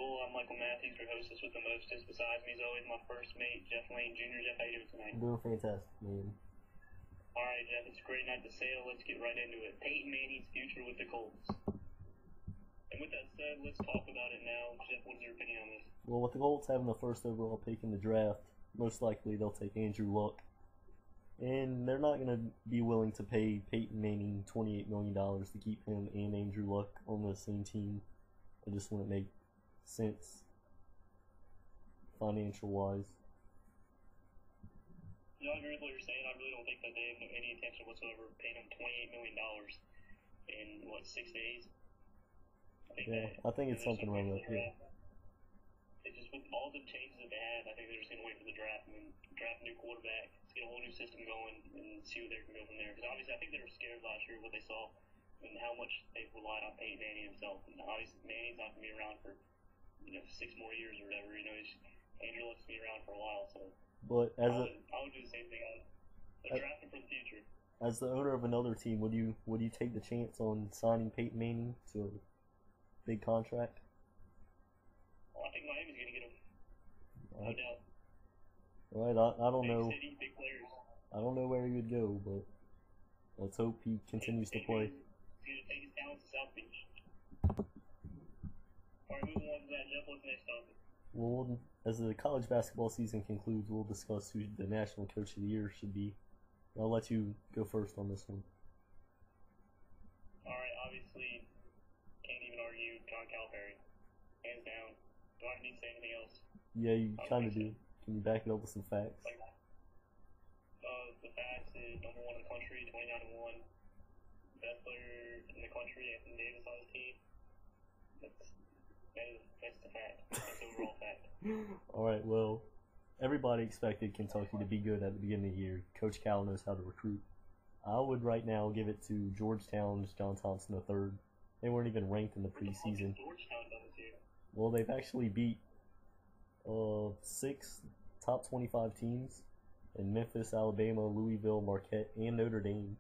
usual. I'm Michael Mathews, your hostess with the mostest. Besides me is always my first mate, Jeff Lane Jr. Jeff, how you doing tonight? Doing fantastic, man. All right, Jeff, it's a great night to sail. Let's get right into it. Peyton Manning's future with the Colts. And with that said, let's talk about it now. Jeff, what's your opinion on this? Well, with the Colts having the first overall pick in the draft, most likely they'll take Andrew Luck. And they're not going to be willing to pay Peyton Manning $28 million to keep him and Andrew Luck on the same team. It just wouldn't make sense financial-wise. Yeah, I agree with what you're saying. I really don't think that they have any intention whatsoever of paying him $28 million in, 6 days? I think it's something wrong with it. They just, with all the changes that they had, I think they're just going to wait for the draft and draft a new quarterback, get a whole new system going, and see where they can go from there. Because obviously, I think they were scared last year what they saw and how much they relied on Peyton Manning himself. And obviously, Manning's not going to be around for 6 more years or whatever. Andrew Luck's going to be around for a while. So, but I would do the same thing. They're drafting for the future. As the owner of another team, would you take the chance on signing Peyton Manning to a big contract? Well, I think Miami's going to get him. No doubt. All right, I don't know. Big city, big players. I don't know where he would go, but let's hope he continues to play. He's going to take his talents to South Beach. All right, moving on to that, Jeff. What's the next topic? Well, as the college basketball season concludes, we'll discuss who the National Coach of the Year should be. I'll let you go first on this one. All right, obviously, can't even argue John Calipari. Hands down. Do I need to say anything else? Yeah, you kind of do. Can you back it up with some facts? The facts is number 1 in the country, 29-1. Best player in the country, Anthony Davis on his team. That's the fact. That's the overall fact. Alright, well, everybody expected Kentucky to be good at the beginning of the year. Coach Cal knows how to recruit. I would right now give it to Georgetown's John Thompson III. They weren't even ranked in the preseason. Georgetown done this year? Well, they've actually beat 6 top 25 teams in Memphis, Alabama, Louisville, Marquette, and Notre Dame.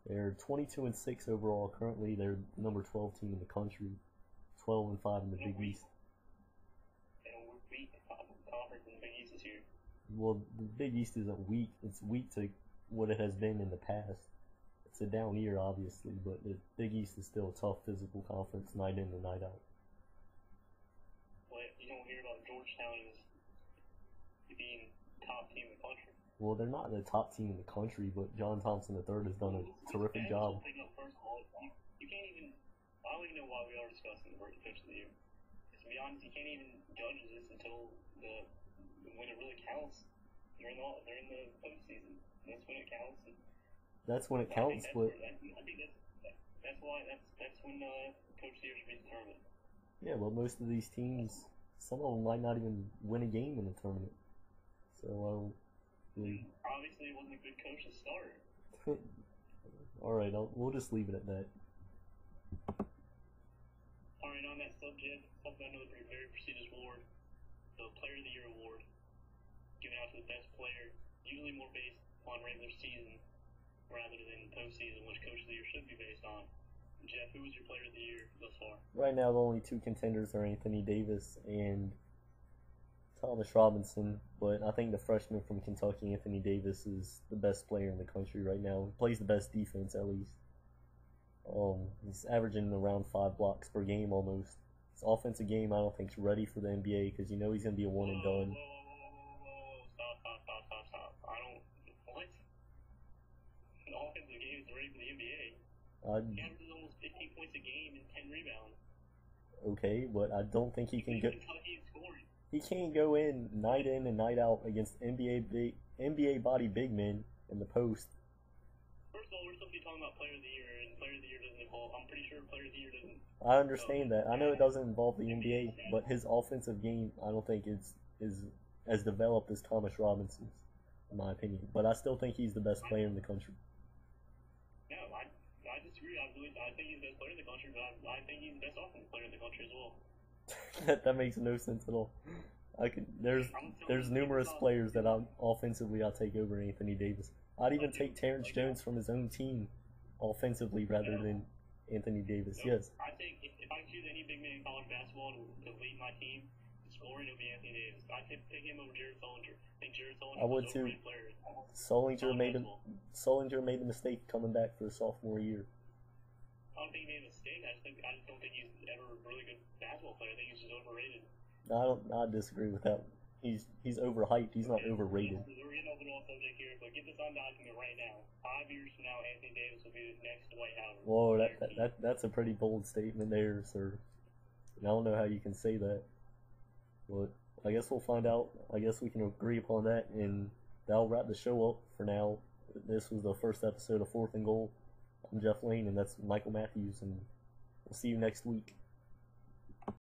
They're 22-6 overall. Currently, they're the number 12 team in the country, 12-5 in the Big East. And we're weak conference in the Big East this year. Well, the Big East isn't weak. It's weak to what it has been in the past. It's a down year, obviously, but the Big East is still a tough physical conference, night in and night out. Well, you don't hear about Georgetown as being top team in the country. Well, they're not the top team in the country, but John Thompson III has done a terrific job. First of all, you can't even. I don't even know why we are discussing the first coach of the year. To be honest, you can't even judge this until when it really counts. They're in the postseason. That's when it counts. That's when it counts, but I think that's why that's when coach of the year should be determined. Yeah, well, most of these teams, some of them might not even win a game in the tournament. So, obviously, it wasn't a good coach to start. Alright, we'll just leave it at that. Alright, on that subject, talk about another very prestigious award, the Player of the Year award, given out to the best player, usually more based on regular season rather than postseason, which Coach of the Year should be based on. Jeff, who was your Player of the Year thus far? Right now, the only 2 contenders are Anthony Davis and Thomas Robinson, but I think the freshman from Kentucky, Anthony Davis, is the best player in the country right now. He plays the best defense, at least. He's averaging around 5 blocks per game almost. His offensive game, I don't think, is ready for the NBA because he's going to be a one and done. Stop. I don't. What? The offensive game is ready for the NBA. He averages almost 15 points a game and 10 rebounds. Okay, but I don't think he can go. He can't go in and night out against NBA body big men in the post. First of all, we're supposed to be talking about Player of the Year, and Player of the Year doesn't involve. I'm pretty sure Player of the Year doesn't. I understand that. I know it doesn't involve the NBA, but his offensive game, I don't think is as developed as Thomas Robinson's, in my opinion. But I still think he's the best player in the country. No, I disagree. I think he's the best player in the country, but I think he's the best offensive player in the country as well. that makes no sense at all. There's numerous players that offensively I'll take over Anthony Davis. I'd even take Terrence Jones from his own team offensively rather than Anthony Davis, So yes. I think if I choose any big man in college basketball to lead my team, scoring, it'll be Anthony Davis. I could pick him over Jared Sullinger. I think Jared Sullinger I would was too. overrated player. Sullinger made the mistake coming back for his sophomore year. I don't think he made a mistake. I just don't think he's ever a really good basketball player. I think he's just overrated. I disagree with that. He's overhyped. He's not overrated. We're getting off the wrong subject here, but get this on document right now. 5 years from now, Anthony Davis will be the next Dwight Howard. Whoa, that's a pretty bold statement there, sir. I don't know how you can say that. But I guess we'll find out. I guess we can agree upon that, and that'll wrap the show up for now. This was the first episode of 4th and Goal. I'm Jeff Lane, and that's Michael Mathews, and we'll see you next week.